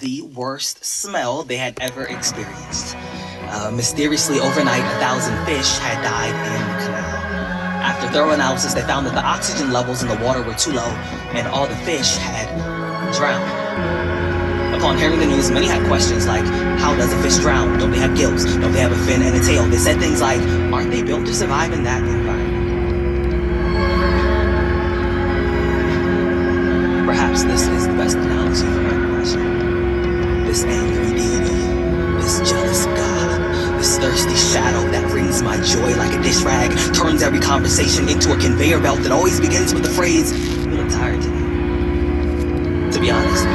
the worst smell they had ever experienced. Mysteriously, overnight, 1,000 fish had died in the canal. After thorough analysis, they found that the oxygen levels in the water were too low, and all the fish had drowned. Upon hearing the news, many had questions like, how does a fish drown? Don't they have gills? Don't they have a fin and a tail? They said things like, aren't they built to survive in that environment? Perhaps this is the best analogy for my question. This angry deity, this jealous god, this thirsty shadow that wrings my joy like a dish rag, turns every conversation into a conveyor belt that always begins with the phrase, you look tired today. To be honest,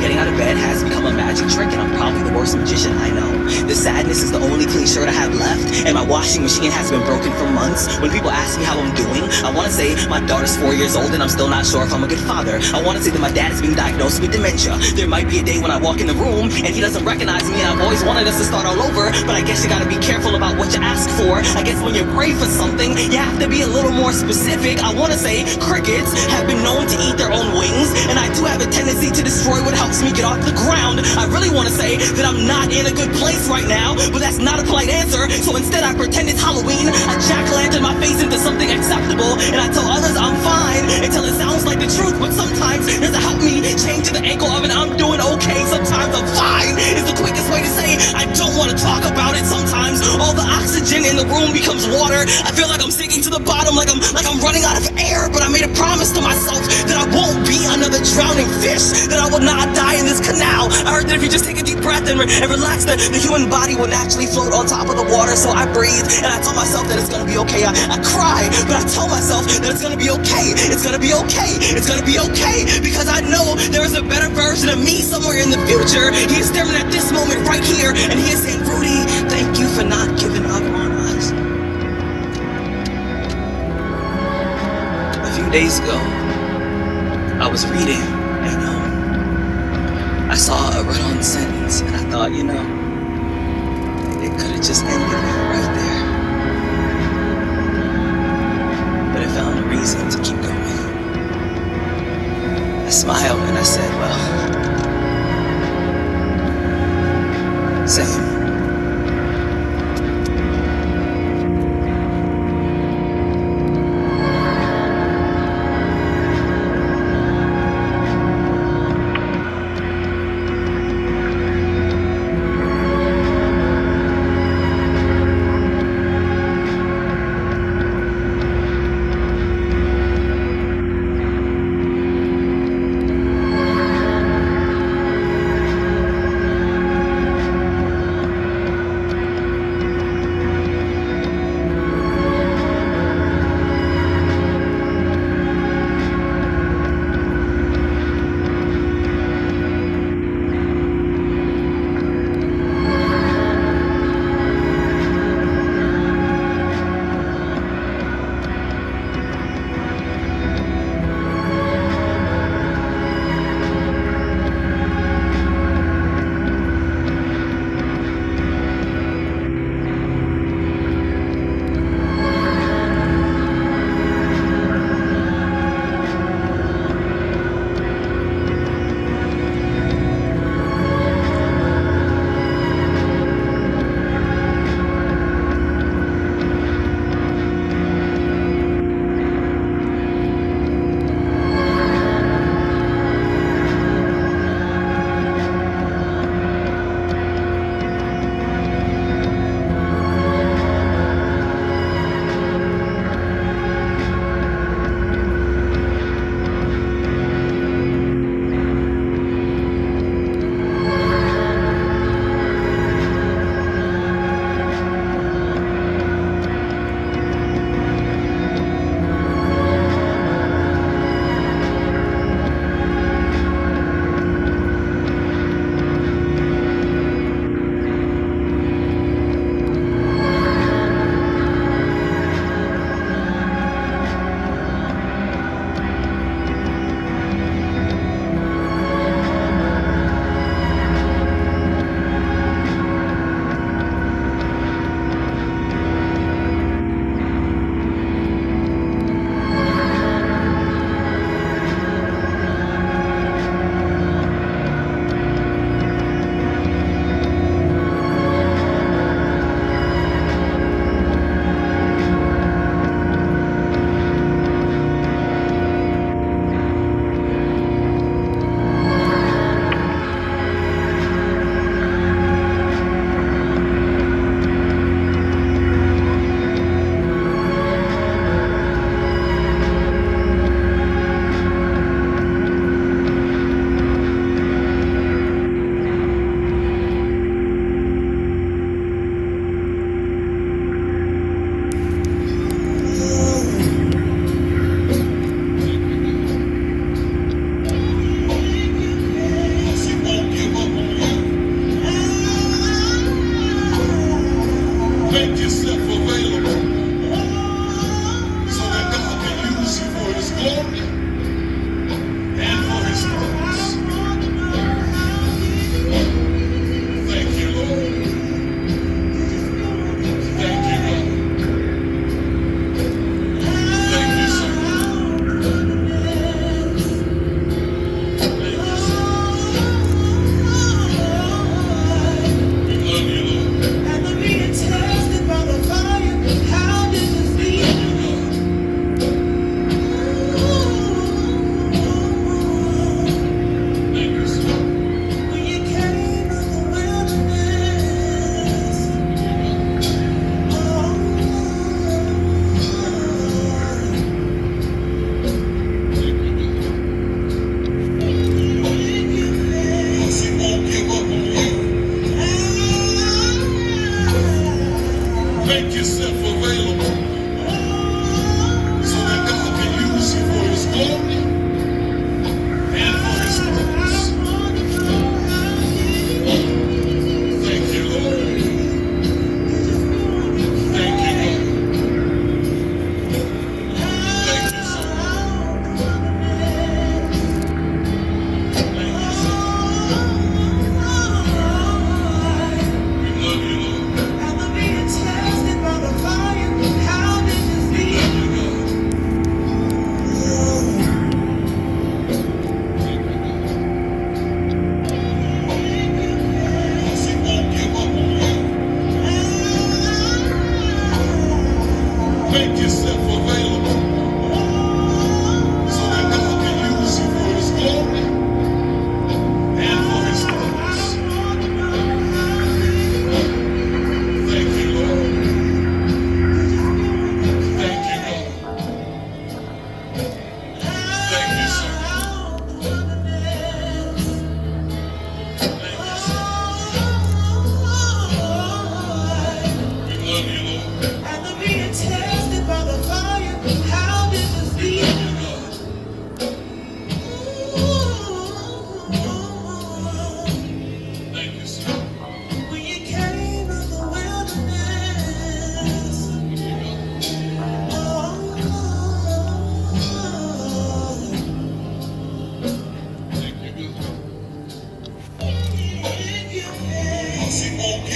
getting out of bed has become a magic trick, and I'm probably the worst magician I know. The sadness is the only clean shirt I have left, and my washing machine has been broken for months. When people ask me how I'm doing, I want to say my daughter's 4 years old and I'm still not sure if I'm a good father. I want to say that my dad is being diagnosed with dementia. There might be a day when I walk in the room and he doesn't recognize me, and I've always wanted us to start all over, but I guess you gotta be careful about what you ask for. I guess when you pray for something, you have to be a little more specific. I want to say crickets have been known to eat their own wings, and I do have a tendency to destroy what helps me get off the ground. I really want to say that I'm not in a good place right now, but that's not a polite answer, so instead I pretend it's Halloween. I jack-o'-lantern my face into something acceptable, and I tell others I'm fine until it sounds like the truth. But sometimes there's a help me change to the ankle of an I'm doing okay. Sometimes I'm fine is the quickest way to say I don't want to talk about it. Sometimes all the oxygen in the room becomes water. I feel like I'm sinking to the bottom, like I'm running out of air. But I made a promise to myself that I won't be another drowning fish, that I will not die in this canal. I heard that if you just take a deep breath and relax, the human body will naturally float on top of the water. So I breathe and I tell myself that it's gonna be okay. I cry, but I tell myself that it's gonna be okay. It's gonna be okay. It's gonna be okay, because I know there is a better version of me somewhere in the future. He is staring at this moment right here, and he is saying, Rudy, thank you for not giving up on us. A few days ago, I was reading, and I saw a run-on sentence, and I thought, it could have just ended right there. But I found a reason to keep going. I smiled and I said, well, same.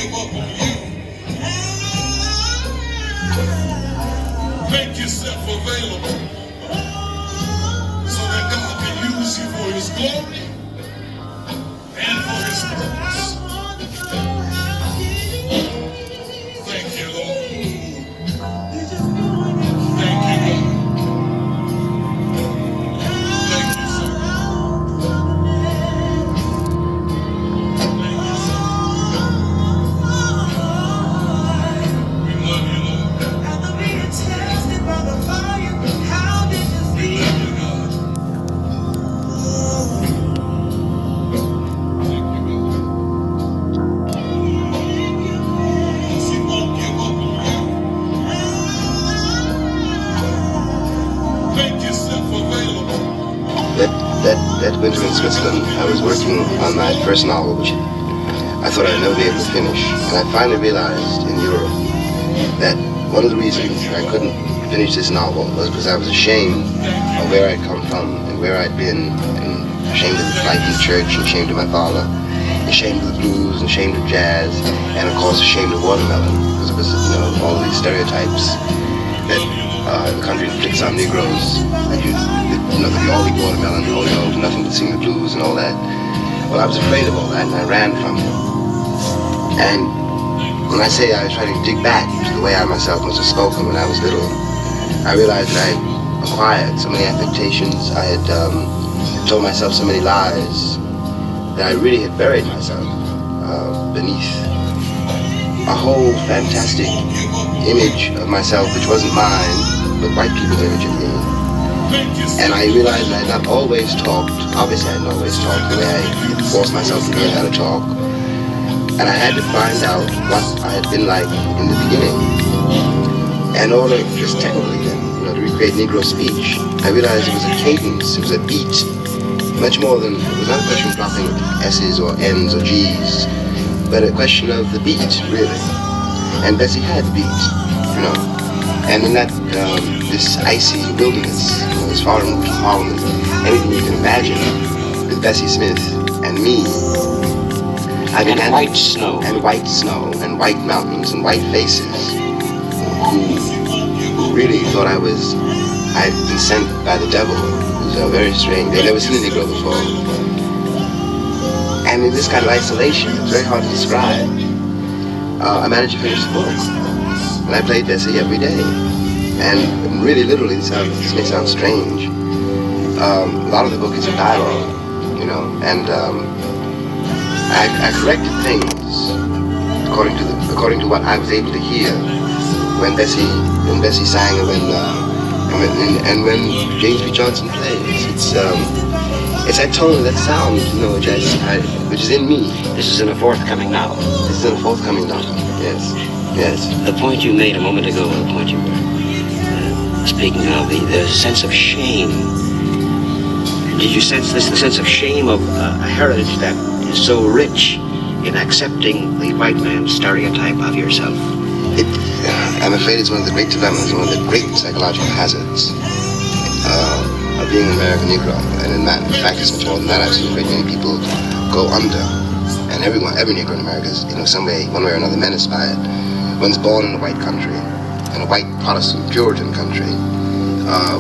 give up on you. Make yourself available so that God can use you for His glory and for His purpose. Thank you, Lord. Thank you, God. Thank you, sir. Thank you, sir. We love you, Lord. After being tested by the fire, how did you feel? We love you, God. Thank you, God. If He won't give up on you, make yourself available. That winter in Switzerland, I was working on my first novel, which I thought I'd never be able to finish. And I finally realized in Europe that one of the reasons I couldn't finish this novel was because I was ashamed of where I'd come from and where I'd been, and ashamed of life in church, and ashamed of my father, ashamed of the blues, and ashamed of jazz, and of course ashamed of watermelon, because it was, all of these stereotypes that the country inflicts on Negroes, that you all eat watermelon, nothing but sing the blues and all that. Well, I was afraid of all that, and I ran from it. And when I say I was trying to dig back to the way I myself must have spoken when I was little, I realized that I acquired so many affectations, I had told myself so many lies, that I really had buried myself beneath a whole fantastic image of myself which wasn't mine, but white people's image of me. And I realized that I had not always talked, obviously I hadn't always talked the way I had forced myself to learn how to talk. And I had to find out what I had been like in the beginning. And in order, just technically then, to recreate Negro speech, I realized it was a cadence, it was a beat, much more than, it was not a question of dropping S's or N's or G's, but a question of the beat, really. And Bessie had the beat, And in that, this icy wilderness, as far removed from Harlem as anything you can imagine, with Bessie Smith and me, I began, and white snow, and white mountains, and white faces, who really thought I had been sent by the devil. It was very strange. They'd never seen a Negro before. And in this kind of isolation, it's very hard to describe. I managed to finish the book. And I played Bessie every day. And really, literally, this may sound strange. A lot of the book is a dialogue, and I corrected things according to what I was able to hear when Bessie sang, and when James B. Johnson plays. It's that tone, that sound, which is in me. This is in a forthcoming novel. Yes. The point you made a moment ago, the point you were speaking of, the sense of shame. Did you sense this, the sense of shame of a heritage that is so rich in accepting the white man's stereotype of yourself? I'm afraid it's one of the great dilemmas, one of the great psychological hazards of being an American Negro. And in fact, it's much more than that. I've seen a great many people go under. And every Negro in America is, some way, one way or another, menaced by it. One's born in a white country, in a white Protestant Puritan country,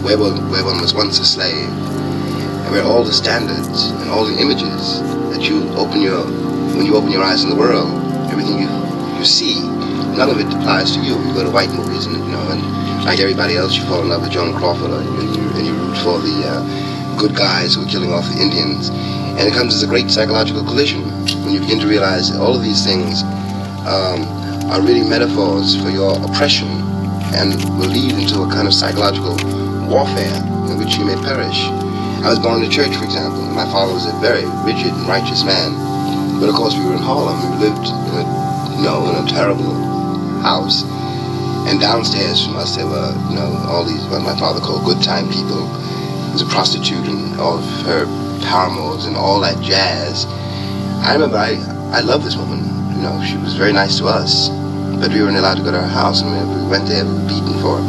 where one was once a slave, and where all the standards and all the images that when you open your eyes in the world, everything you see, none of it applies to you. You go to white movies and like everybody else, you fall in love with Joan Crawford, and you root for the good guys who are killing off the Indians. And it comes as a great psychological collision when you begin to realize that all of these things are really metaphors for your oppression and will lead into a kind of psychological warfare in which you may perish. I was born in a church, for example. My father was a very rigid and righteous man. But of course we were in Harlem. We lived in a terrible house. And downstairs from us there were, all these, what my father called good time people. There was a prostitute and all of her paramours and all that jazz. I remember I loved this woman. She was very nice to us. But we weren't allowed to go to her house, and when we went there, we were beaten for it.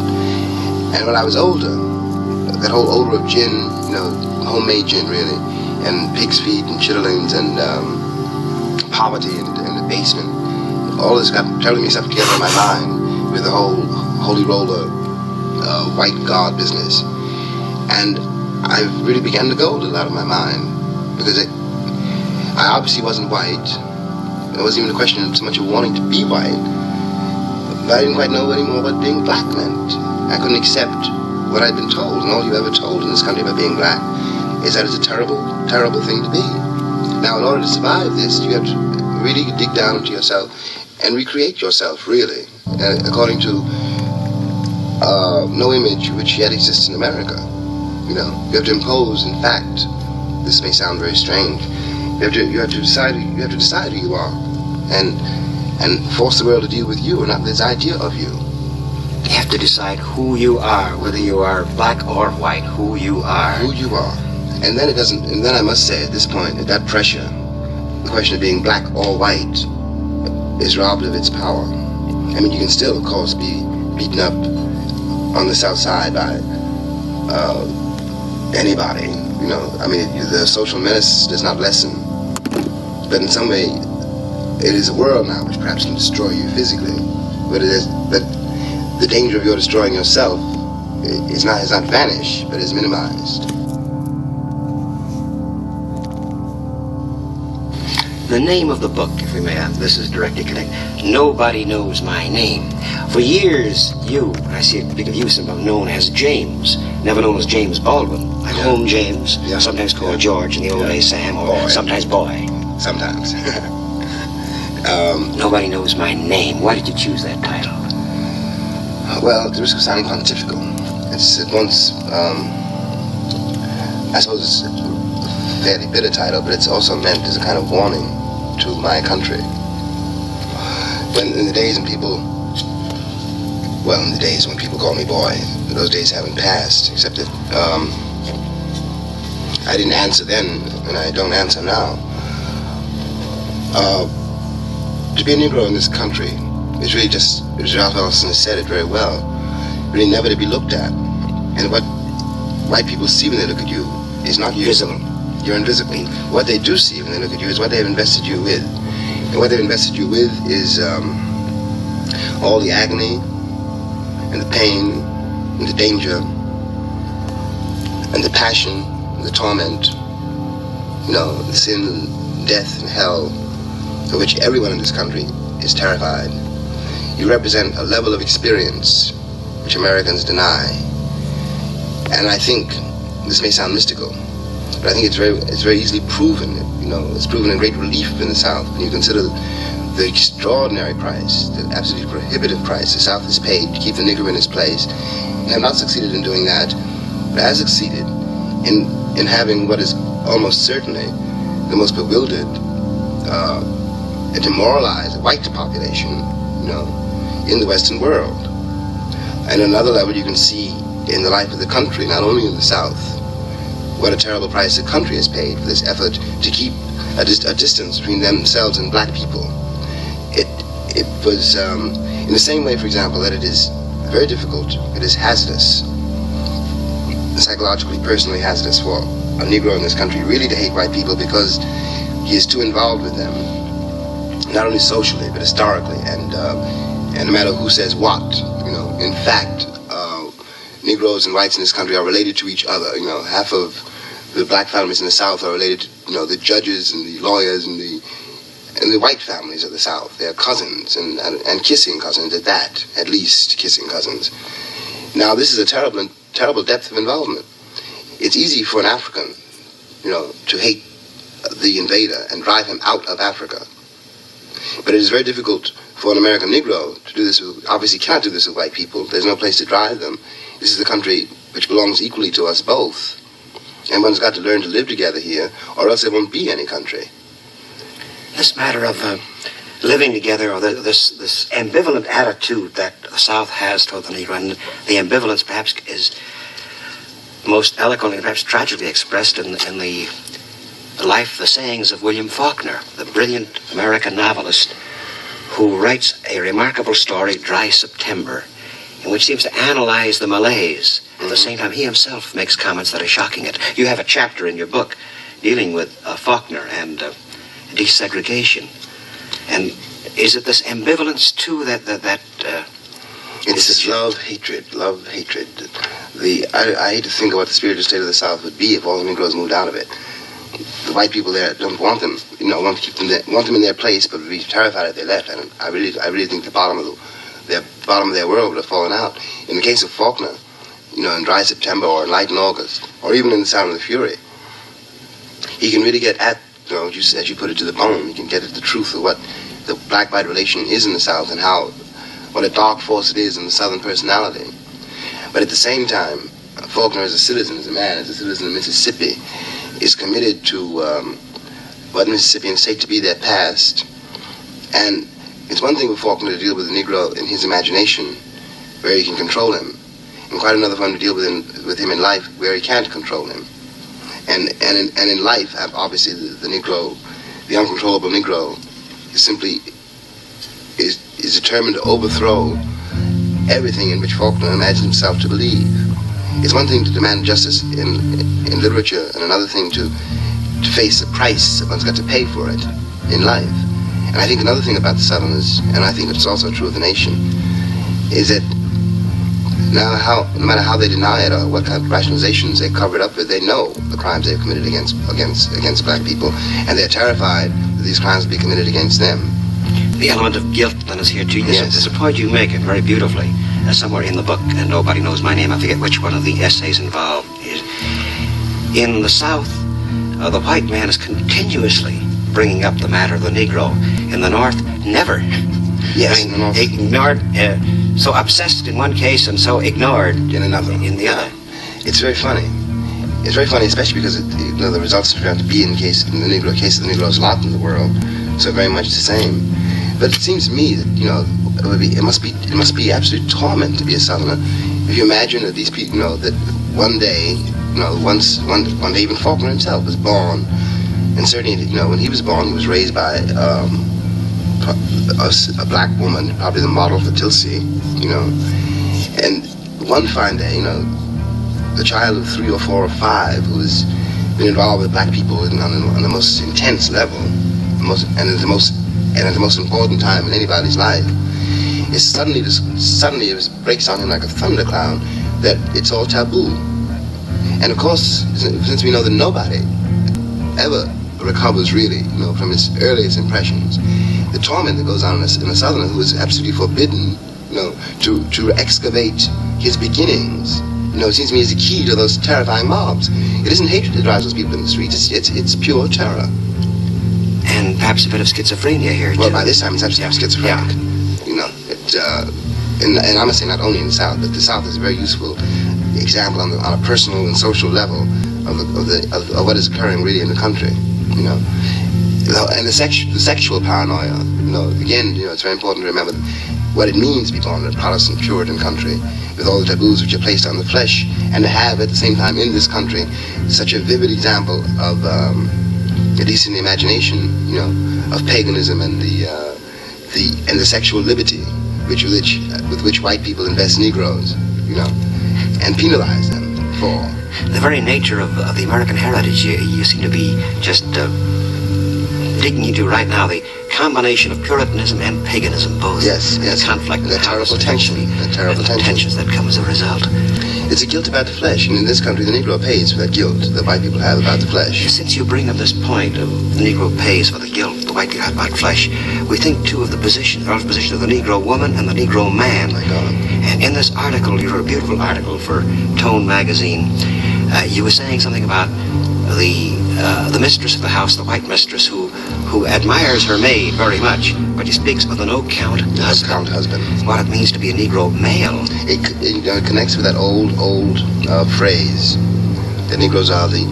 And when I was older, that whole odor of gin, homemade gin really, and pig's feet and chitterlings and poverty in the basement, all this got terribly mixed up together in my mind with the whole holy roller, white god business. And I really began to go a little out of my mind because I obviously wasn't white. It wasn't even a question of so much of wanting to be white. But I didn't quite know anymore what being black meant. I couldn't accept what I'd been told, and all you've ever told in this country about being black is that it's a terrible, terrible thing to be. Now, in order to survive this, you have to really dig down into yourself and recreate yourself, really, according to no image which yet exists in America. You know, you have to impose, in fact, this may sound very strange, you have to decide who you are, and force the world to deal with you and not this idea of you. You have to decide who you are, whether you are black or white, who you are. Who you are. And then I must say at this point, at that pressure, the question of being black or white is robbed of its power. I mean, you can still, of course, be beaten up on the South Side by anybody, you know. I mean, the social menace does not lessen. But in some way, it is a world now which perhaps can destroy you physically. But the danger of your destroying yourself is not vanished, but is minimized. The name of the book, if we may have, this is directly connected. Nobody Knows My Name. For years, you, I see a big of you, somehow known as James, never known as James Baldwin, like Home James, sometimes called George in the old days, Sam, or Boy. Sometimes Boy. Sometimes. Nobody Knows My Name. Why did you choose that title? Well, at the risk of sounding pontifical, it's at once, I suppose it's a fairly bitter title, but it's also meant as a kind of warning to my country. When in the days when people call me boy, those days haven't passed, except that I didn't answer then, and I don't answer now. To be a Negro in this country is really just, as Ralph Ellison has said it very well, really never to be looked at. And what white people see when they look at you is not you. Visible. You're invisible. What they do see when they look at you is what they've invested you with. And what they've invested you with is all the agony and the pain and the danger and the passion and the torment, you know, the sin and death and hell for which everyone in this country is terrified. You represent a level of experience which Americans deny. And I think, this may sound mystical, but I think it's very easily proven. You know, it's proven in great relief in the South when you consider the extraordinary price, the absolutely prohibitive price the South has paid to keep the Negro in his place, and have not succeeded in doing that, but has succeeded in having what is almost certainly the most bewildered and demoralized white population, you know, in the Western world. And on another level, you can see in the life of the country, not only in the South, what a terrible price the country has paid for this effort to keep a distance between themselves and black people. It was in the same way, for example, that it is very difficult, it is hazardous, psychologically, personally hazardous for a Negro in this country really to hate white people because he is too involved with them, not only socially, but historically, and no matter who says what, you know, in fact, Negroes and whites in this country are related to each other. You know, half of the black families in the South are related to, you know, the judges and the lawyers and the white families of the South. They are cousins and kissing cousins at that, at least kissing cousins. Now, this is a terrible depth of involvement. It's easy for an African, you know, to hate the invader and drive him out of Africa. But it is very difficult for an American Negro to do this obviously cannot do this with white people. There's no place to drive them. This is the country which belongs equally to us both. And one's got to learn to live together here, or else there won't be any country. This matter of living together, or this ambivalent attitude that the South has toward the Negro, and the ambivalence perhaps is most eloquently, perhaps tragically expressed in the life, the sayings of William Faulkner, the brilliant American novelist who writes a remarkable story, Dry September, in which seems to analyze the malaise. At the same time, he himself makes comments that are shocking. You have a chapter in your book dealing with Faulkner and desegregation. And Is it this ambivalence too that It's this love, hatred. I hate to think of what the spiritual state of the South would be if all the Negroes moved out of it. The white people there don't want them, want to keep them there, want them in their place, but would be terrified if they left. And I really think the bottom of their world would have fallen out. In the case of Faulkner, in Dry September or in Light in August, or even in The Sound of the Fury, he can really get at, as you put it, to the bone. He can get at the truth of what the black-white relation is in the South and what a dark force it is in the Southern personality. But at the same time, Faulkner as a citizen of Mississippi, is committed to what Mississippians take to be their past. And it's one thing for Faulkner to deal with the Negro in his imagination, where he can control him, and quite another for him to deal with him in life, where he can't control him. And in life, obviously, the Negro, the uncontrollable Negro, is determined to overthrow everything in which Faulkner imagines himself to believe. It's one thing to demand justice in literature, and another thing to face the price that one's got to pay for it in life. And I think another thing about the Southerners, and I think it's also true of the nation, is that no matter how they deny it or what kind of rationalizations they cover it up with, they know the crimes they've committed against black people, and they're terrified that these crimes will be committed against them. The element of guilt then is here too. Yes. There's a point you make it very beautifully somewhere in the book, and Nobody Knows My Name. I forget which one of the essays involved is. In the South, the white man is continuously bringing up the matter of the Negro. In the North, never. Yes, in the North. Ignored, so obsessed in one case and so ignored in another. In the other. It's very funny. It's very funny, especially because the results turn out to be in the case of the Negroes a lot in the world, so very much the same. But it seems to me that it must be absolute torment to be a Southerner. If you imagine that these people, that one day, one day even Faulkner himself was born, and certainly, when he was born, he was raised by a black woman, probably the model for Tilsie, and one fine day, the child of 3 or 4 or 5 who's been involved with black people on the most intense level, and at the most important time in anybody's life, is suddenly it breaks on him like a thundercloud that it's all taboo. And of course, since we know that nobody ever recovers really, from his earliest impressions, the torment that goes on in a Southerner who is absolutely forbidden, to excavate his beginnings, it seems to me is the key to those terrifying mobs. It isn't hatred that drives those people in the streets; it's pure terror. And perhaps a bit of schizophrenia here too. Well, by this time it's actually schizophrenic. And I must say, not only in the South, but the South is a very useful example on a personal and social level of what is occurring really in the country. And the sexual paranoia. Again, it's very important to remember what it means to be born in a Protestant Puritan country, with all the taboos which are placed on the flesh, and to have at the same time in this country such a vivid example of, at least in the imagination, of paganism and the sexual liberty with which white people invest Negroes, and penalize them for. The very nature of the American heritage, you seem to be just digging into right now, the combination of Puritanism and paganism, both. Yes. The conflict. The terrible tension. The tensions that come as a result. It's a guilt about the flesh, and in this country, the Negro pays for that guilt that white people have about the flesh. Since you bring up this point of the Negro pays for the guilt the white people have about flesh, we think too of the position of the Negro woman and the Negro man. My God. And in this article, you wrote a beautiful article for Tone magazine. You were saying something about the mistress of the house, the white mistress, who admires her maid very much, but she speaks of the no-count husband. What it means to be a Negro male. It connects with that old phrase that Negroes are the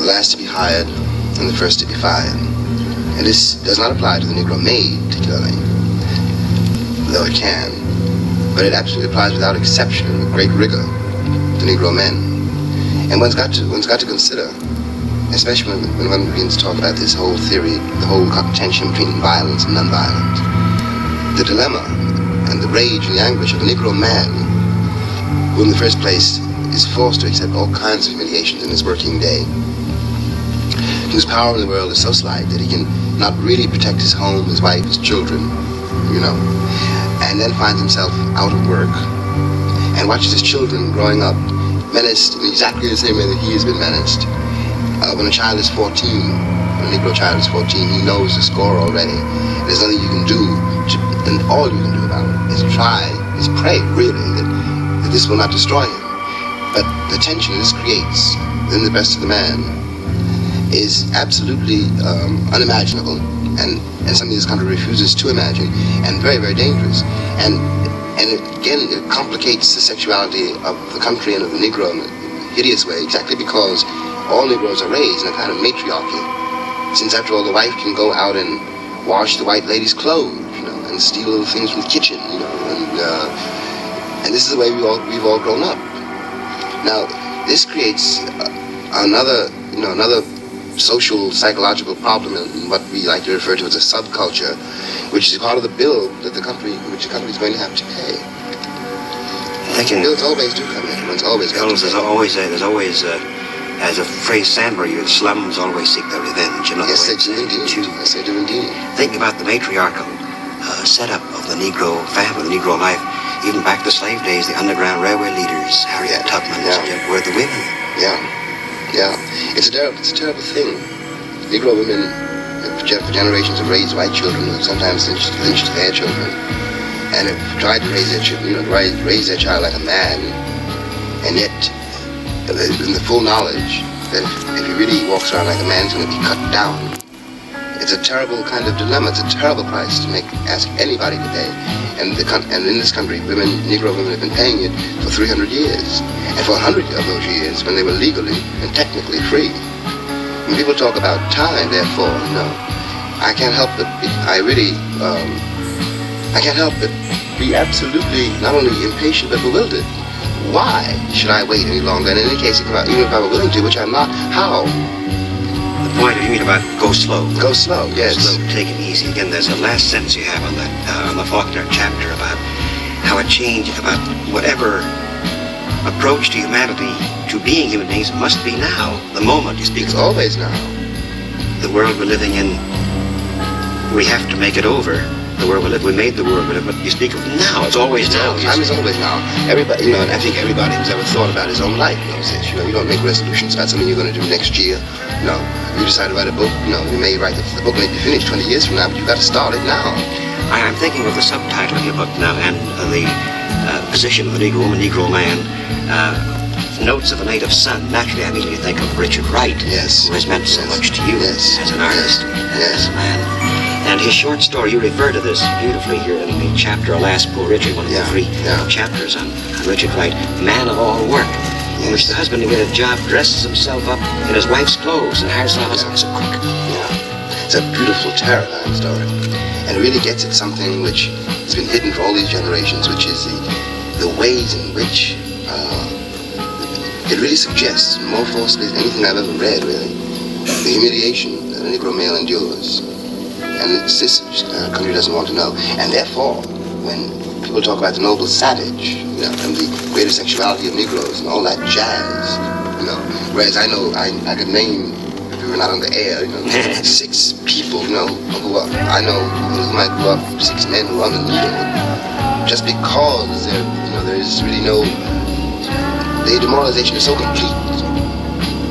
last to be hired and the first to be fired. And this does not apply to the Negro maid particularly, though it can, but it absolutely applies without exception and with great rigor to Negro men. And one's got to consider, especially when one begins to talk about this whole theory, the whole tension between violence and nonviolence, the dilemma and the rage and the anguish of a Negro man who in the first place is forced to accept all kinds of humiliations in his working day, whose power in the world is so slight that he can not really protect his home, his wife, his children, and then finds himself out of work and watches his children growing up menaced in exactly the same way that he has been menaced. When a child is 14, when a Negro child is 14, he knows the score already. There's nothing you can do, and all you can do about it is pray, really, that this will not destroy him. But the tension this creates within the breast of the man is absolutely unimaginable, and something this country refuses to imagine, and very, very dangerous. And it complicates the sexuality of the country and of the Negro in a hideous way, exactly because all Negroes are raised in a kind of matriarchy. Since, after all, the wife can go out and wash the white lady's clothes, and steal little things from the kitchen, and this is the way we've all grown up. Now, this creates another social, psychological problem in what we like to refer to as a subculture, which is part of the bill that the country is going to have to pay. Bills always do come in. There's always, as a phrase Sandburg used, slums always seek their revenge. Yes, they do indeed. Yes, they do indeed. Think about the matriarchal setup of the Negro family, the Negro life, even back to slave days. The Underground Railway leaders, Harriet Tubman, were the women. Yeah. It's a terrible thing. Negro women for generations have raised white children who sometimes lynched their children, and have tried to raise their child like a man, and yet in the full knowledge that if he really walks around like a man, he's going to be cut down. It's a terrible kind of dilemma. It's a terrible price to ask anybody to pay. And in this country, Negro women have been paying it for 300 years. And for 100 of those years, when they were legally and technically free. When people talk about time, therefore, I can't help but be absolutely not only impatient but bewildered. Why should I wait any longer? And in any case, even if I were willing to, which I'm not, how? The point you mean about go slow. Go slow, yes. Go slow, take it easy. Again, there's a last sentence you have on that, on the Faulkner chapter about how it changed, about whatever approach to humanity, to being human beings, must be now. The moment you speak. It's always now. The world we're living in, we have to make it over. The world we live, we made the world we live, but you speak of now. It's always now. Time is always now. Everybody, and I think everybody who's ever thought about his own life knows this. You don't make resolutions about something you're going to do next year. No, you decide to write a book. You may write the book may be finished 20 years from now, but you've got to start it now. I'm thinking of the subtitle of your book now, and the position of the Negro woman, Negro man. Notes of a Native Son. Naturally, I immediately think of Richard Wright, yes, who has meant so much to you as an artist, as a man. And his short story, you refer to this beautifully here in the chapter, Alas, Poor Richard, one of the 3 chapters on Richard Wright, Man of All Work, in which the husband, to get a job, dresses himself up in his wife's clothes and hires her as a cook. Yeah. It's a beautiful, terrifying story. And it really gets at something which has been hidden for all these generations, which is the ways in which it really suggests, more forcibly than anything I've ever read, really, the humiliation that a Negro male endures. And this country doesn't want to know. And therefore, when people talk about the noble savage, and the greater sexuality of Negroes and all that jazz, whereas I know I could name, if we were not on the air, 6 people, who I know who might grow up, 6 men who are on the needle, just because there is really no. The demoralization is so complete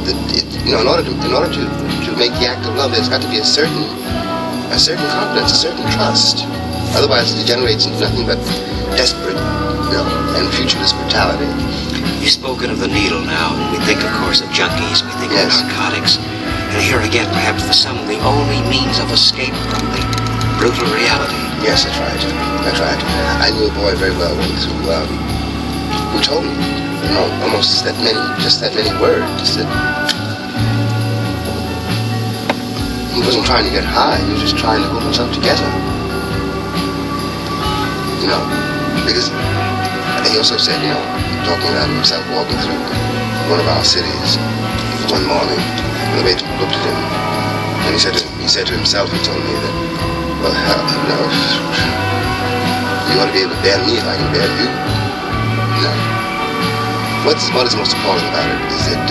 that in order to make the act of love, there's got to be a certain confidence, a certain trust. Otherwise, it degenerates into nothing but desperate, and futureless brutality. You've spoken of the needle now, and we think, of course, of junkies. We think of narcotics, and here again, perhaps for some, the only means of escape from the brutal reality. Yes, that's right. I knew a boy very well once who told me. Almost that many words that he wasn't trying to get high, he was just trying to hold himself together. Because he also said, talking about himself walking through one of our cities one morning, and the waiter looked at him, and he said to himself, he told me that, well, you ought to be able to bear me if I can bear you. What is most appalling about it is that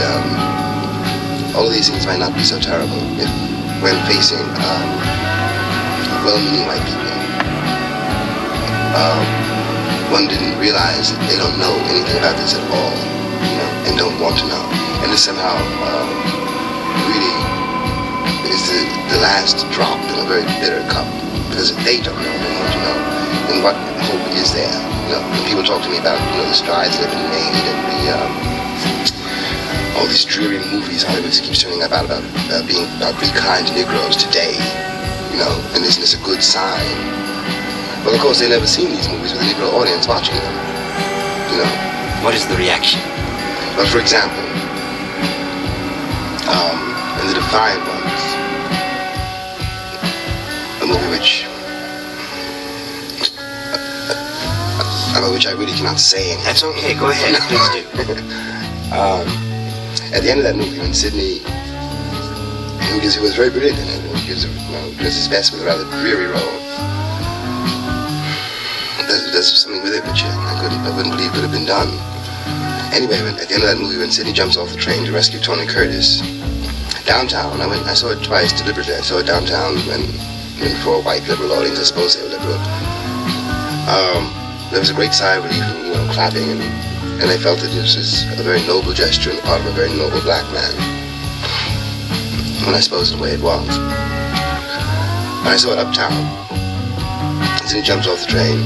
all of these things might not be so terrible if, when facing well-meaning white people, one didn't realize that they don't know anything about this at all, and don't want to know. And this somehow really is the last drop in a very bitter cup, because if they don't know, they want to know, then what hope is there? When people talk to me about the strides that have been made and all these dreary movies Hollywood keeps turning about be kind to Negroes today, and isn't this a good sign? Well, of course, they've never seen these movies with a Negro audience watching them. What is the reaction? Well, for example, in The Defiant Ones, a movie about which I really cannot say anything. That's okay. Go ahead. Please do. At the end of that movie, when Sidney, who was very brilliant in it, does his best with a rather dreary role, does something with it which I wouldn't believe could have been done. Anyway, at the end of that movie, when Sidney jumps off the train to rescue Tony Curtis, downtown, I saw it twice deliberately. I saw it downtown when for a white liberal audience, I suppose they were liberal. There was a great sigh of relief and clapping, and I felt that this was a very noble gesture on the part of a very noble black man. And I suppose in a way it was. And I saw it uptown. And then he jumps off the train,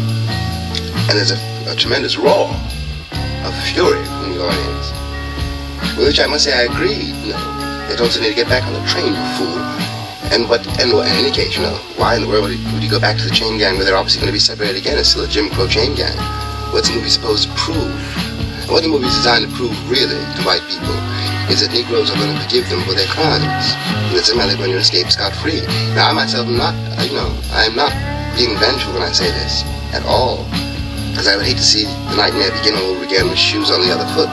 and there's a tremendous roar of fury from the audience, with which I must say I agree. They told Sidney to get back on the train, you fool. And in any case, why in the world would you go back to the chain gang where they're obviously going to be separated again? It's still a Jim Crow chain gang. What's the movie supposed to prove? And what the movie is designed to prove, really, to white people, is that Negroes are going to forgive them for their crimes, and that somehow they're going to escape scot-free. Now, I myself am not, I'm not being vengeful when I say this, at all, because I would hate to see the nightmare begin all over again with shoes on the other foot.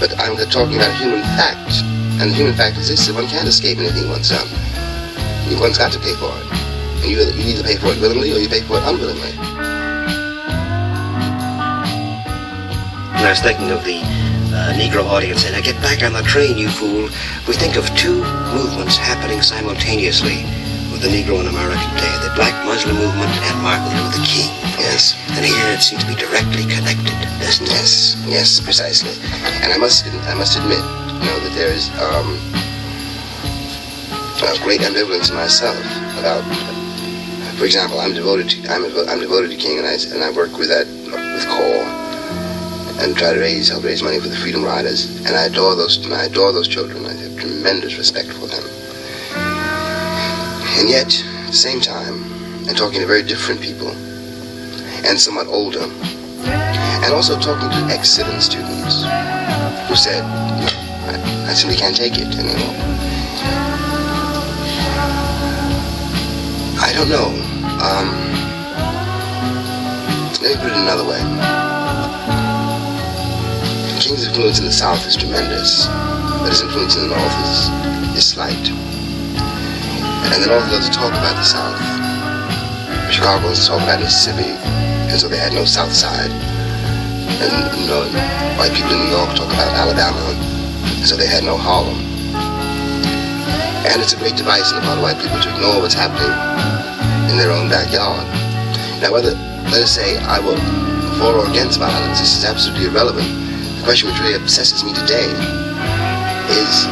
But I'm talking about a human fact, and the human fact is this, that one can't escape anything one's done. One's got to pay for it. And you either pay for it willingly or you pay for it unwillingly. When I was thinking of the Negro audience saying, "Now get back on the train, you fool," we think of two movements happening simultaneously with the Negro in America today, the Black Muslim movement and Martin Luther King. Yes. And here it seems to be directly connected, doesn't it? Yes, precisely. And I must admit, that there is great ambivalence in myself about, for example, I'm devoted to King, and I work with CORE and try to help raise money for the Freedom Riders, and I adore those children. I have tremendous respect for them. And yet, at the same time, I'm talking to very different people, and somewhat older, and also talking to ex-Civil students who said, I simply can't take it anymore. I don't know. Let me put it another way. King's influence in the South is tremendous, but his influence in the North is slight. And the North loves to talk about the South. Chicago loves to talk about Mississippi, and so they had no South Side. And white people in New York talk about Alabama, and so they had no Harlem. And it's a great device on the part of white people to ignore what's happening in their own backyard. Now, let us say I will for or against violence, this is absolutely irrelevant. The question which really obsesses me today is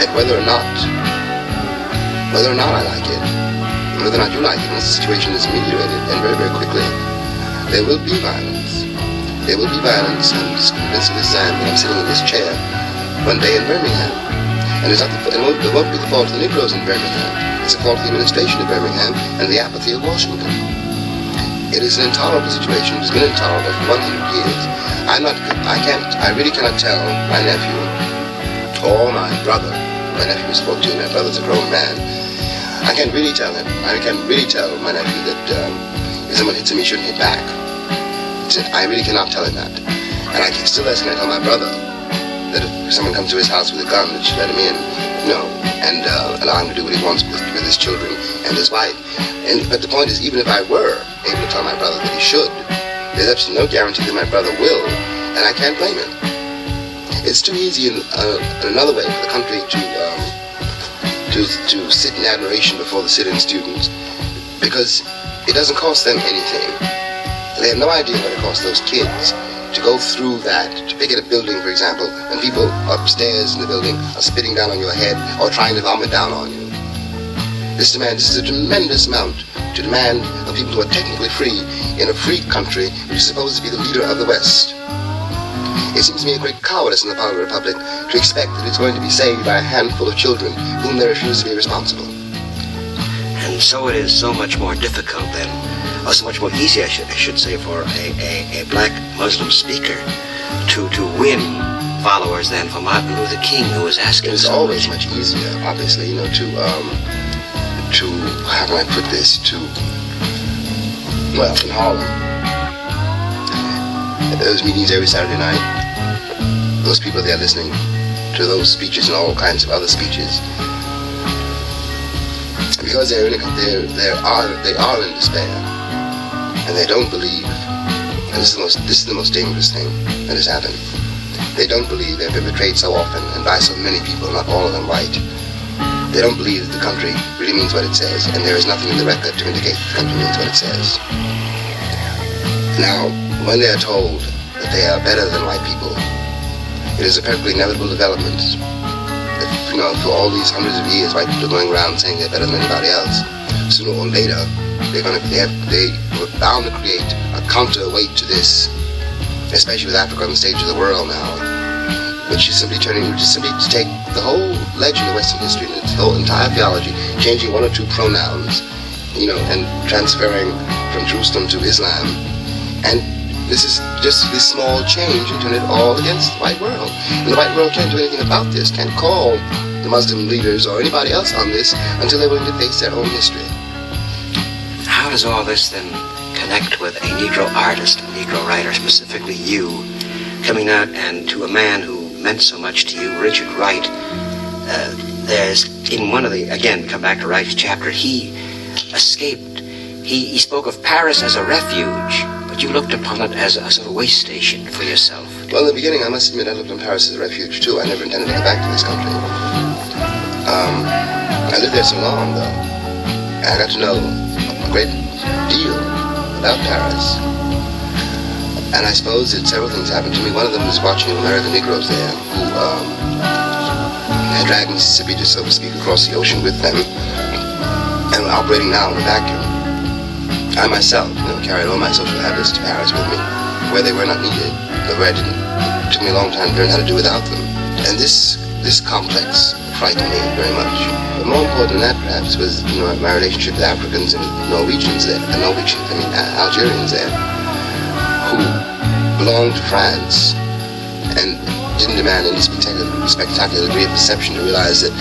that whether or not I like it, and whether or not you like it, once the situation is ameliorated, and very, very quickly, there will be violence. There will be violence, and I'm convinced of this time that I'm sitting in this chair one day in Birmingham. And it won't be the fault of the Negroes in Birmingham. It's the fault of the administration of Birmingham and the apathy of Washington. It is an intolerable situation. It's been intolerable for 100 years. I really cannot tell my nephew or my brother. My nephew is 14, my brother's a grown man. I can't really tell him. I can't really tell my nephew that if someone hits him, he shouldn't hit back. I really cannot tell him that. And I can still less can I tell my brother that if someone comes to his house with a gun, that should let him in, and allow him to do what he wants with his children and his wife. But the point is, even if I were able to tell my brother that he should, there's absolutely no guarantee that my brother will, and I can't blame him. It's too easy in another way for the country to sit in admiration before the sit-in students, because it doesn't cost them anything. They have no idea what it costs those kids to go through that, to pick at a building, for example, and people upstairs in the building are spitting down on your head or trying to vomit down on you. This is a tremendous amount to demand of people who are technically free in a free country which is supposed to be the leader of the West. It seems to me a great cowardice in the Power Republic to expect that it's going to be saved by a handful of children whom they refuse to be responsible. And so it is so much more difficult then, or so much more easy, I should say, for a black Muslim speaker to win followers than for Martin Luther King, who was asking It's so always much. much easier, obviously, to how can I put this, in Harlem, those meetings every Saturday night, those people there listening to those speeches and all kinds of other speeches, because they are in despair, and they don't believe, and this is the most dangerous thing that has happened. They don't believe they've been betrayed so often and by so many people, not all of them white. They don't believe that the country really means what it says, and there is nothing in the record to indicate that the country means what it says. Now, when they are told that they are better than white people, it is a perfectly inevitable development. For all these hundreds of years, white people are going around saying they're better than anybody else. Sooner or later, they were bound to create a counterweight to this, especially with Africa on the stage of the world now, which is simply to take the whole legend of Western history and its whole entire theology, changing one or two pronouns, and transferring from Jerusalem to Islam, and this is just this small change and turn it all against the white world. And the white world can't do anything about this, can't call the Muslim leaders or anybody else on this until they're willing to face their own history. How does all this then connect with a Negro artist, a Negro writer, specifically you, coming out and to a man who meant so much to you, Richard Wright? There's, in one of the, again, come back to Wright's chapter, he escaped. He spoke of Paris as a refuge, but you looked upon it as a sort of way station for yourself. Well, in the beginning, I must admit, I looked on Paris as a refuge, too. I never intended to go back to this country. I lived there so long, though, and I got to know a great deal about Paris. And I suppose that several things happened to me. One of them was watching American Negroes there who had dragged Mississippi, just so to speak, across the ocean with them, and were operating now in a vacuum. I myself, carried all my social habits to Paris with me, where they were not needed, but where it took me a long time to learn how to do without them. And this complex frightened me very much. But more important than that, perhaps, was my relationship with Africans and Norwegians there, Algerians there, who belonged to France and didn't demand any spectacular degree of perception to realize that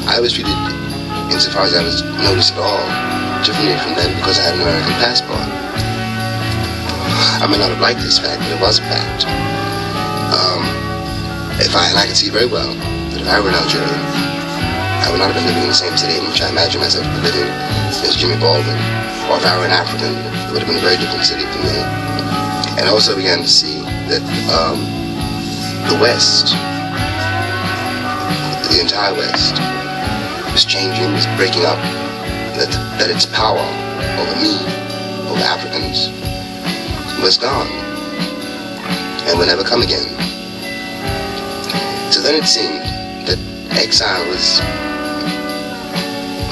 I was treated, insofar as I was noticed at all, differently from them because I had an American passport. I may not have liked this fact, but it was a fact. And I could see very well that if I were an Algerian, I would not have been living in the same city in which I imagine myself living as Jimmy Baldwin. Or if I were an African, it would have been a very different city for me. And I also began to see that the West, the entire West, was changing, was breaking up, that its power over me, over Africans, was gone and would never come again. So then it seemed that exile was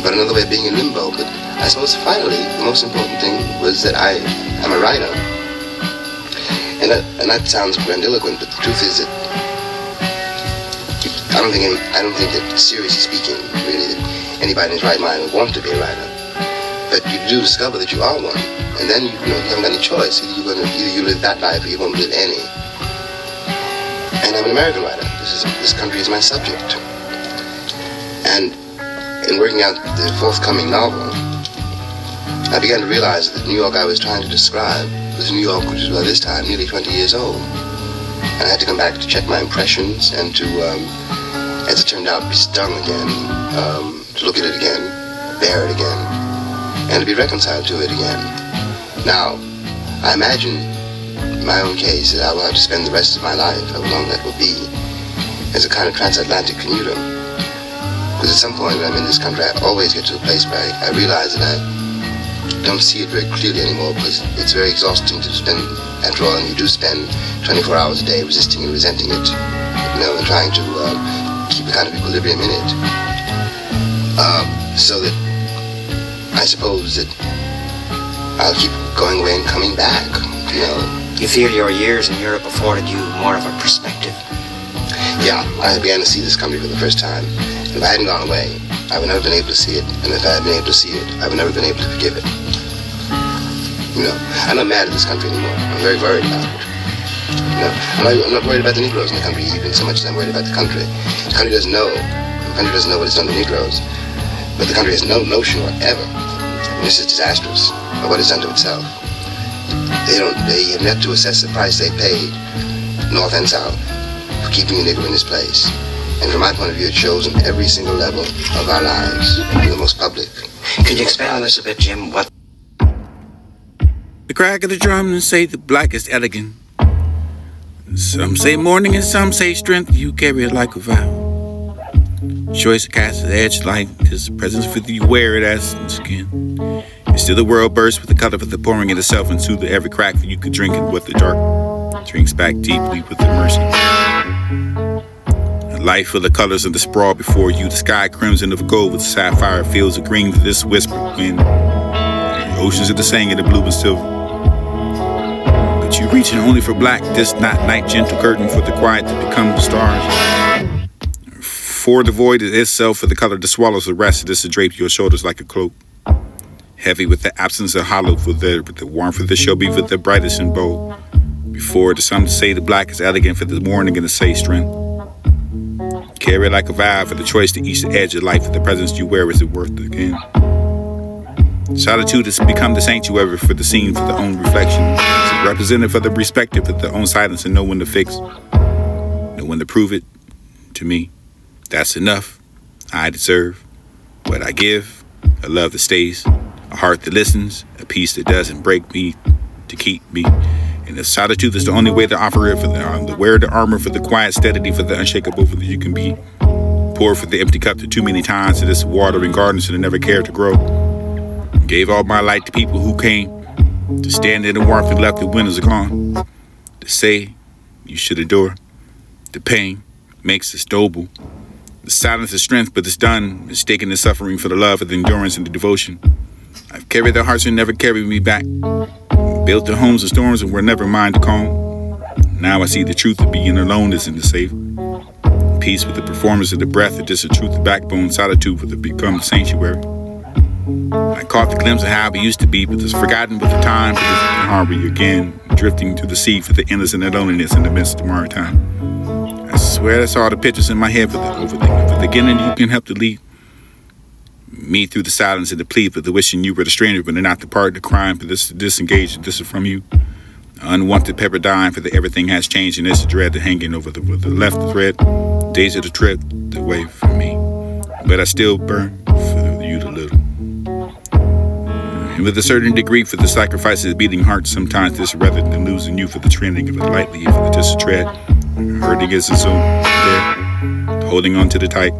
but another way of being in limbo. But I suppose finally the most important thing was that I am a writer. And that sounds grandiloquent, but the truth is that I don't think that, seriously speaking, really, that anybody in his right mind would want to be a writer. But you do discover that you are one, and then you haven't got any choice. Either you live that life or you won't live any. And I'm an American writer. This country is my subject. And in working out the forthcoming novel, I began to realize that the New York I was trying to describe was a New York which was by this time nearly 20 years old. And I had to come back to check my impressions and to, as it turned out, be stung again, to look at it again, bear it again, and to be reconciled to it again. Now, I imagine in my own case that I will have to spend the rest of my life, however long that will be, as a kind of transatlantic commuter. Because at some point when I'm in this country, I always get to a place where I realize that I don't see it very clearly anymore, because it's very exhausting to spend, after all, and you do spend 24 hours a day resisting and resenting it, and trying to keep a kind of equilibrium in it. So that I suppose that I'll keep going away and coming back, You feel your years in Europe afforded you more of a perspective? Yeah, I began to see this country for the first time. If I hadn't gone away, I would never have been able to see it. And if I had been able to see it, I would never have been able to forgive it. I'm not mad at this country anymore. I'm very worried about it. I'm not worried about the Negroes in the country even so much as I'm worried about the country. The country doesn't know. The country doesn't know what it's done to Negroes. But the country has no notion whatever. This is disastrous of what it's done to itself. They have yet to assess the price they paid, North and South, for keeping a Negro in his place. And from my point of view, it shows on every single level of our lives, in the most public. Could you expand on this a bit, Jim? What? The crack of the drum and say the black is elegant. Some say morning and some say strength. You carry it like a vow. Choice to cast the edge like this presence with you wear it as skin. And still the world bursts with the color of the pouring itself into the every crack that you could drink it with the dark drinks back deeply with the mercy. A life full of colors and the sprawl before you, the sky crimson of gold with sapphire fields of green for this whisper wind. The oceans of the sand and the blue and silver. But you reaching only for black, this not night gentle curtain for the quiet to become the stars. For the void itself for the color that swallows the rest of this to drape your shoulders like a cloak. Heavy with the absence of hollow for the warmth of the shall be for the brightest and bold. Before the some say the black is elegant for the morning and the say strength. Carry it like a vow for the choice to each edge of life for the presence you wear is it worth again. Solitude has become the sanctuary for the scene for the own reflection. It's represented for the perspective for the own silence and know when to fix. Know when to prove it to me. That's enough. I deserve what I give, a love that stays, a heart that listens, a peace that doesn't break me to keep me. And if solitude is the only way to offer it for the wear the armor for the quiet steadity for the unshakable for that you can be. Pour for the empty cup to too many times to this watering gardens that I never cared to grow. Gave all my light to people who came to stand in the warmth and left the windows gone. To say you should endure. The pain makes us noble. The silence is strength, but it's done, mistaking the suffering for the love of the endurance and the devotion. I've carried their hearts and never carried me back. Built their homes in storms and were never mine to calm. Now I see the truth of being alone isn't the safe. Peace with the performance of the breath, it is the truth, the backbone, solitude with it become the sanctuary. I caught the glimpse of how we used to be, but it's forgotten with the time, but it's hungry again, drifting to the sea for the endless and the loneliness in the midst of maritime. I swear that's all the pictures in my head for the overthinking. For the beginning, you can help to lead me through the silence and the plea for the wishing you were the stranger, but not the part of the crime for this disengaged. This is from you. Unwanted paradigm for the everything has changed, and it's a dread hanging over the left thread. Days of the trip away from me, but I still burn for you a little. And with a certain degree for the sacrifices of beating hearts, sometimes this rather than losing you for the trending of it lightly for the just a tread. Hurting is its own there, holding on to the tight.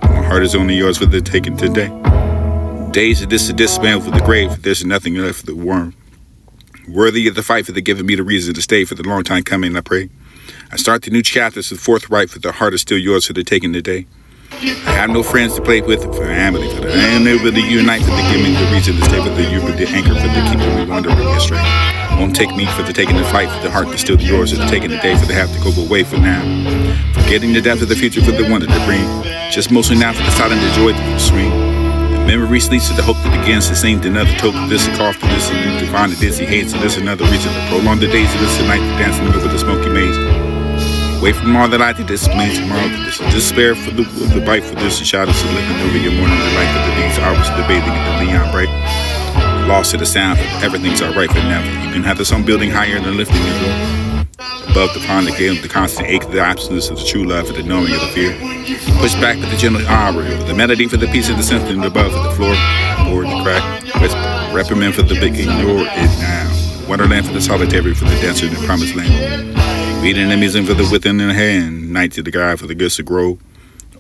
My heart is only yours for the taking today. Days of this to dismantle for the grave, there's nothing left for the worm. Worthy of the fight for the giving me the reason to stay for the long time coming, I pray. I start the new chapters with forthright for the heart is still yours for the taking today. I have no friends to play with for family, for the I am able to unite for the giving the reason to stay with the you with the anchor for the keeping me wandering astray. Won't take me for the taking the fight for the heart is still yours for the taking the day for the have to go away for now. Forgetting the depth of the future for the wonder to bring. Just mostly now for the silent the joy to swing. The memory sleeps to the hope that begins to sing another token. This a cough to this and new to find the dizzy hates and this another reason to prolong the days of this and night to dancing over the smoky maze. Away from all that I think this means tomorrow to this despair for the bite for this and shadows to living over your morning the light for the these hours of the bathing in the neon bright. Lost to the sound of everything's alright for now. You can have the sun building higher than lifting the door. Above the pond the gale, the constant ache, the absence of the true love for the knowing of the fear. Push back with the gentle aura, the melody for the peace of the symphony above for the floor. Or the crack, whisper, reprimand for the big ignore it now. Wonderland for the solitary for the dancer in the promised land. Beat enemies in for the within their hand. Night to the guy for the goods to grow.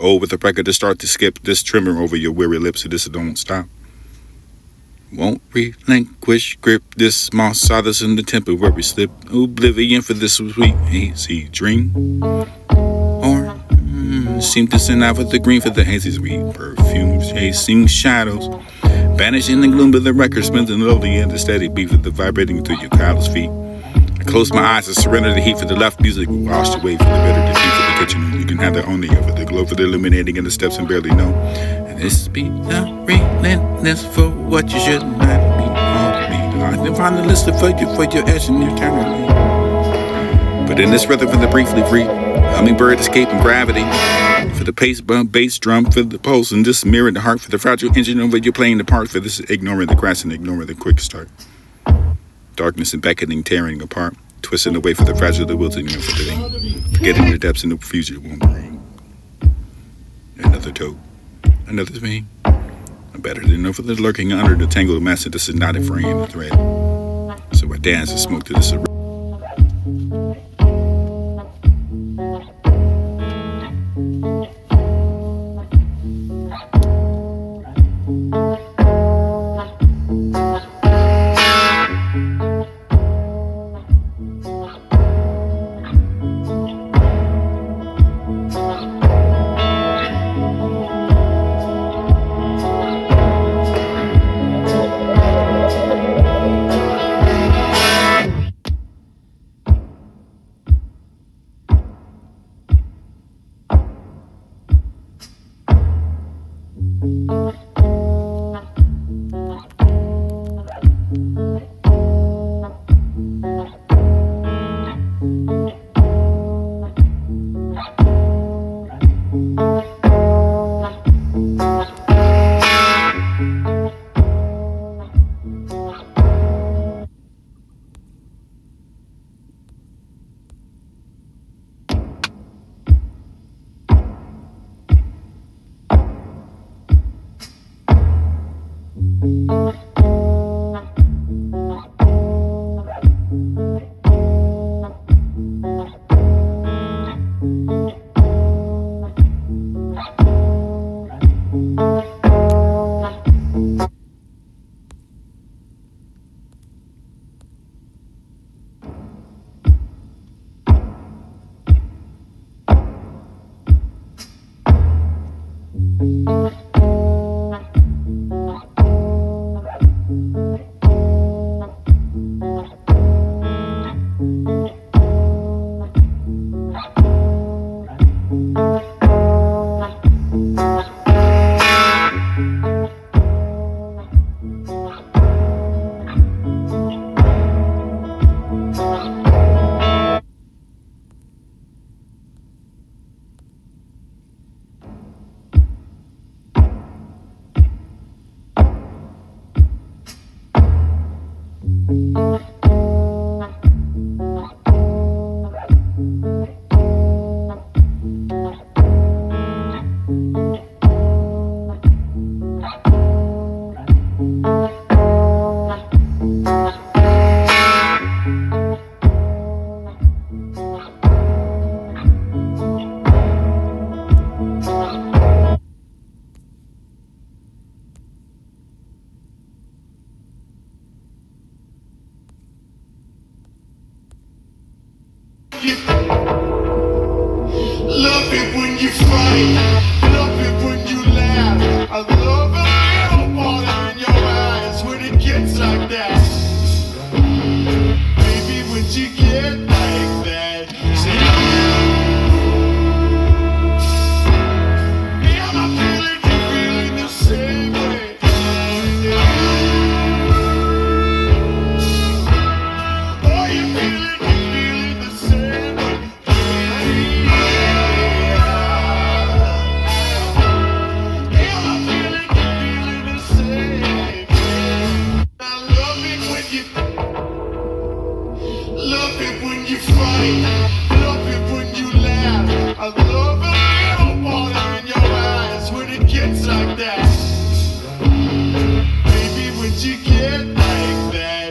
Oh, with the record to start to skip. This tremor over your weary lips, so this don't stop. Won't relinquish grip. This moss solace in the temporary slip. Oblivion for this sweet hazy dream. Or seem to send out with the green for the hazy sweet perfume. Chasing shadows. Vanish in the gloom of the record. Spins and lowly and the steady beat of the vibrating through your callous feet. I close my eyes and surrender the heat for the left music. Washed away for the bitter defeat for the kitchen. You can have the only for the glow for the illuminating and the steps and barely know. And this be the relentless for what you should not be on me. I can find the list for your edge and your eternity. But in this rhythm for the briefly free, hummingbird escaping gravity. For the pace bump, bass drum, for the pulse, and this mirror the heart for the fragile engine over you're playing the part for this ignoring the grass and ignoring the quick start. Darkness and beckoning, tearing apart, twisting away for the fragile, the wilting, for the thing. Forgetting the depths and the future won't bring. Another toe, another vein. Better than know for the lurking under the tangle of mass. This is not a frame, the thread. So I dance and smoke to this. Love it when you fight, love it when you laugh. I love a little water in your eyes when it gets like that. Baby, when you get like that, see, yeah, I'm feeling you feeling the same way. Oh, you feeling the same way. Love it when you fight, love it when you laugh. I love a little water in your eyes when it gets like that. Baby, when you get like that.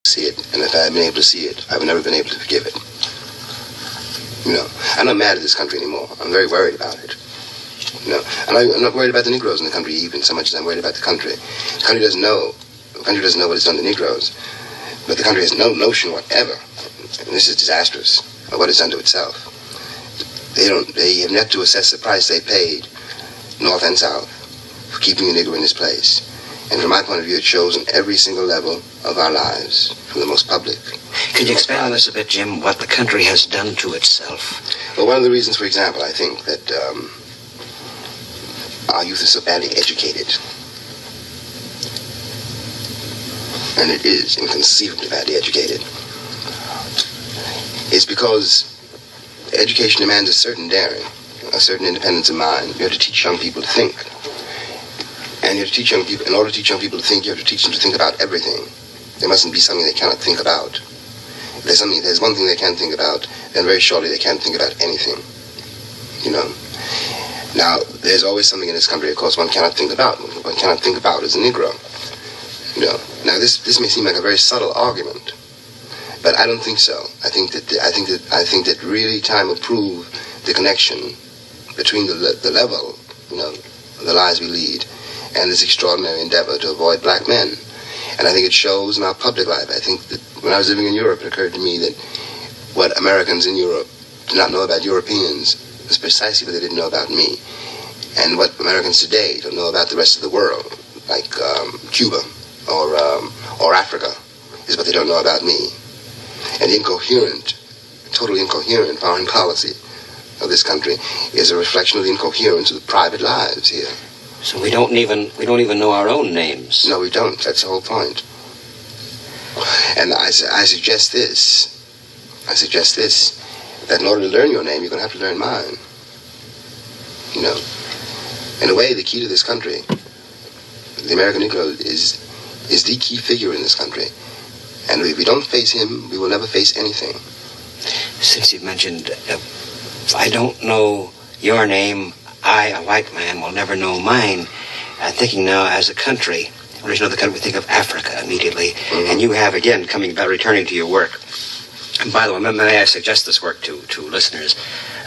See it, and if I had been able to see it, I would never been able to forgive it. You know, I'm not mad at this country anymore. I'm very worried about it. You know, and I'm not worried about the Negroes in the country even so much as I'm worried about the country. The country doesn't know. The country doesn't know what it's done to Negroes, but the country has no notion whatever, and this is disastrous, of what it's done to itself. They have yet to assess the price they paid, North and South, for keeping the Negro in his place. And from my point of view, it shows on every single level of our lives, from the most public. Could you expand on this a bit, Jim, what the country has done to itself? Well, one of the reasons, for example, I think that our youth is so badly educated, and it is inconceivably badly educated, is because education demands a certain daring, a certain independence of mind. You have to teach young people to think. And you have to teach young people, in order to teach young people to think, you have to teach them to think about everything. There mustn't be something they cannot think about. If there's one thing they can't think about, then very shortly they can't think about anything. You know. Now, there's always something in this country, of course, one cannot think about. What one cannot think about is a Negro. You know. Now, this may seem like a very subtle argument, but I don't think so. I think that really time will prove the connection between the level, you know, the lives we lead, and this extraordinary endeavor to avoid black men. And I think it shows in our public life. I think that when I was living in Europe, it occurred to me that what Americans in Europe did not know about Europeans was precisely what they didn't know about me. And what Americans today don't know about the rest of the world, like Cuba or Africa, is what they don't know about me. And the totally incoherent foreign policy of this country is a reflection of the incoherence of the private lives here. So we don't even know our own names. No, we don't. That's the whole point. And I suggest this, that in order to learn your name, you're going to have to learn mine. You know, in a way, the key to this country, the American Negro, is the key figure in this country. And if we don't face him, we will never face anything. Since you've mentioned, if I don't know your name, I, a white man, will never know mine. I'm thinking now as a country, original the country, we think of Africa immediately. Mm-hmm. And you have, again, returning to your work. And by the way, may I suggest this work to listeners?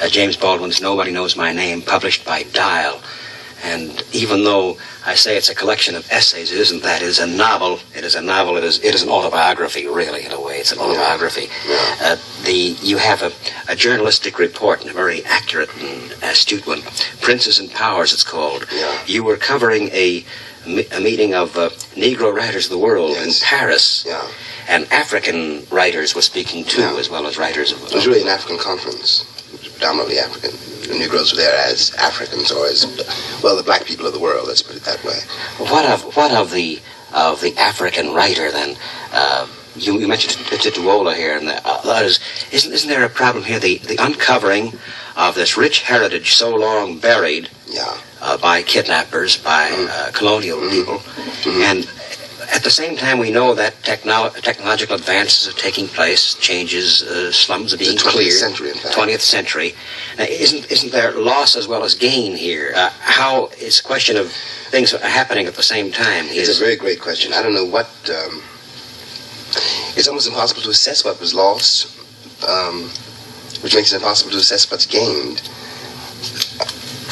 James Baldwin's Nobody Knows My Name, published by Dial. And even though I say it's a collection of essays, it isn't that. It is a novel. It is an autobiography, really, in a way. It's an autobiography. Yeah. You have a journalistic report, and a very accurate and astute one. Princes and Powers, it's called. Yeah. You were covering a meeting of Negro writers of the world in Paris. Yeah. And African writers were speaking too, as well as writers of... It was really an African conference, predominantly African. The Negroes were there as Africans, or as, well, the black people of the world, let's put it that way. What of the African writer, then? You mentioned Tituola here, and others. Isn't there a problem here? The uncovering of this rich heritage so long buried by kidnappers, by colonial people, and at the same time, we know that technological advances are taking place, changes, slums are being cleared. 20th century, in fact. 20th century. Now, isn't there loss as well as gain here? How it's a question of things happening at the same time? It's a very great question. I don't know what... it's almost impossible to assess what was lost, which makes it impossible to assess what's gained.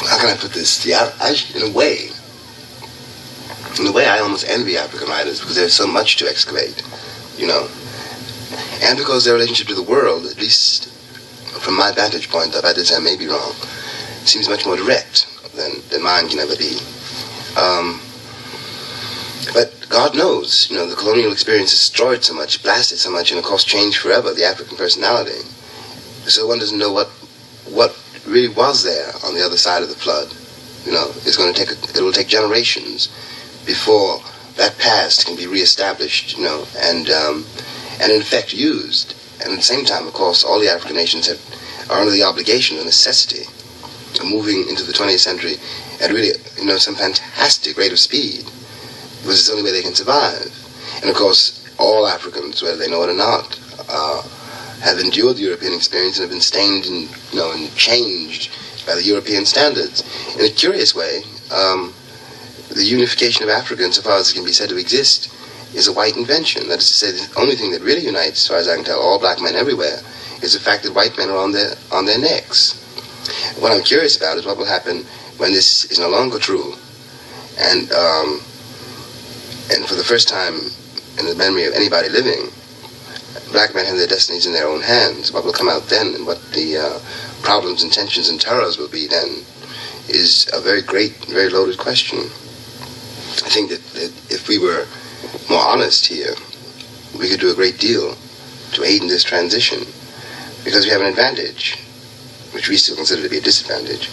How can I put this? In a way, I almost envy African writers because there's so much to excavate, you know. and because their relationship to the world, at least from my vantage point, though that is, I may be wrong, seems much more direct than mine can ever be. But God knows, the colonial experience destroyed so much, blasted so much, and of course changed forever the African personality. So one doesn't know what really was there on the other side of the flood. It will take generations before that past can be reestablished, and in effect used. And at the same time, of course, all the African nations are under the obligation, the necessity of moving into the 20th century at really, some fantastic rate of speed, because it's the only way they can survive. And of course, all Africans, whether they know it or not, have endured the European experience and have been stained and changed by the European standards. In a curious way, the unification of Africa, insofar as it can be said to exist, is a white invention. That is to say, the only thing that really unites, as far as I can tell, all black men everywhere, is the fact that white men are on their necks. What I'm curious about is what will happen when this is no longer true, and for the first time in the memory of anybody living, black men have their destinies in their own hands. What will come out then, and what the problems and tensions and terrors will be then, is a very great, very loaded question. I think that if we were more honest here, we could do a great deal to aid in this transition, because we have an advantage, which we still consider to be a disadvantage,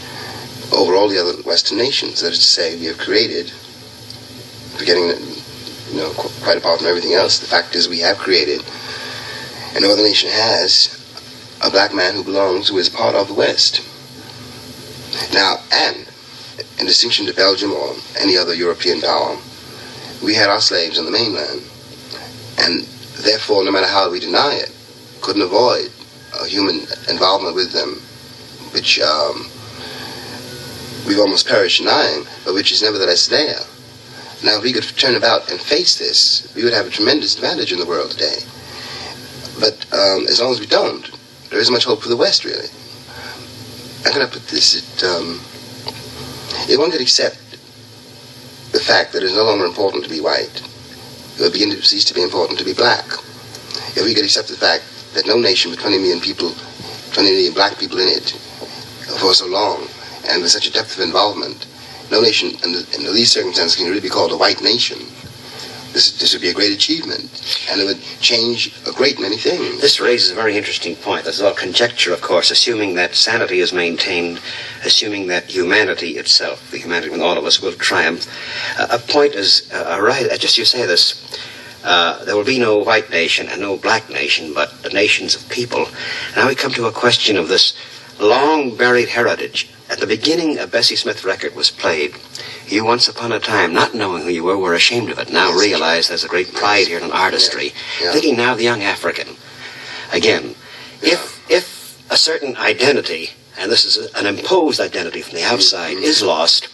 over all the other Western nations. That is to say, we have created, forgetting that, quite apart from everything else, the fact is we have created, and no other nation has, a black man who is part of the West. Now, and in distinction to Belgium or any other European power, we had our slaves on the mainland, and therefore, no matter how we deny it, couldn't avoid a human involvement with them, which we've almost perished denying, but which is nevertheless there. Now, if we could turn about and face this, we would have a tremendous advantage in the world today. But as long as we don't, there isn't much hope for the West, really. How can I put this? If one could accept the fact that it is no longer important to be white, it would begin to cease to be important to be black. If we could accept the fact that no nation with 20 million black people in it for so long, and with such a depth of involvement, no nation in these circumstances can really be called a white nation. This would be a great achievement, and it would change a great many things. This raises a very interesting point. There's all conjecture, of course, assuming that sanity is maintained, assuming that humanity itself, the humanity with all of us, will triumph. A point is, right, just you say this, there will be no white nation and no black nation, but the nations of people. Now we come to a question of this long-buried heritage. At the beginning a Bessie Smith record was played, you once upon a time, not knowing who you were ashamed of it. Now realize there's a great pride here in artistry. Yeah. Thinking now of the young African. Again, if a certain identity, and this is an imposed identity from the outside, is lost,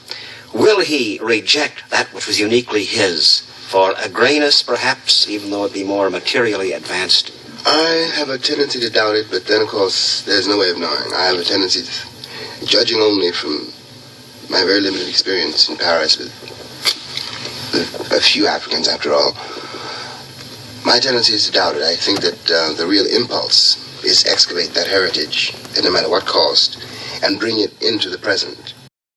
will he reject that which was uniquely his for a grayness, perhaps, even though it be more materially advanced? I have a tendency to doubt it, but then, of course, there's no way of knowing. I have a tendency to, judging only from my very limited experience in Paris with a few Africans, after all, my tendency is to doubt it. I think that the real impulse is to excavate that heritage at no matter what cost and bring it into the present.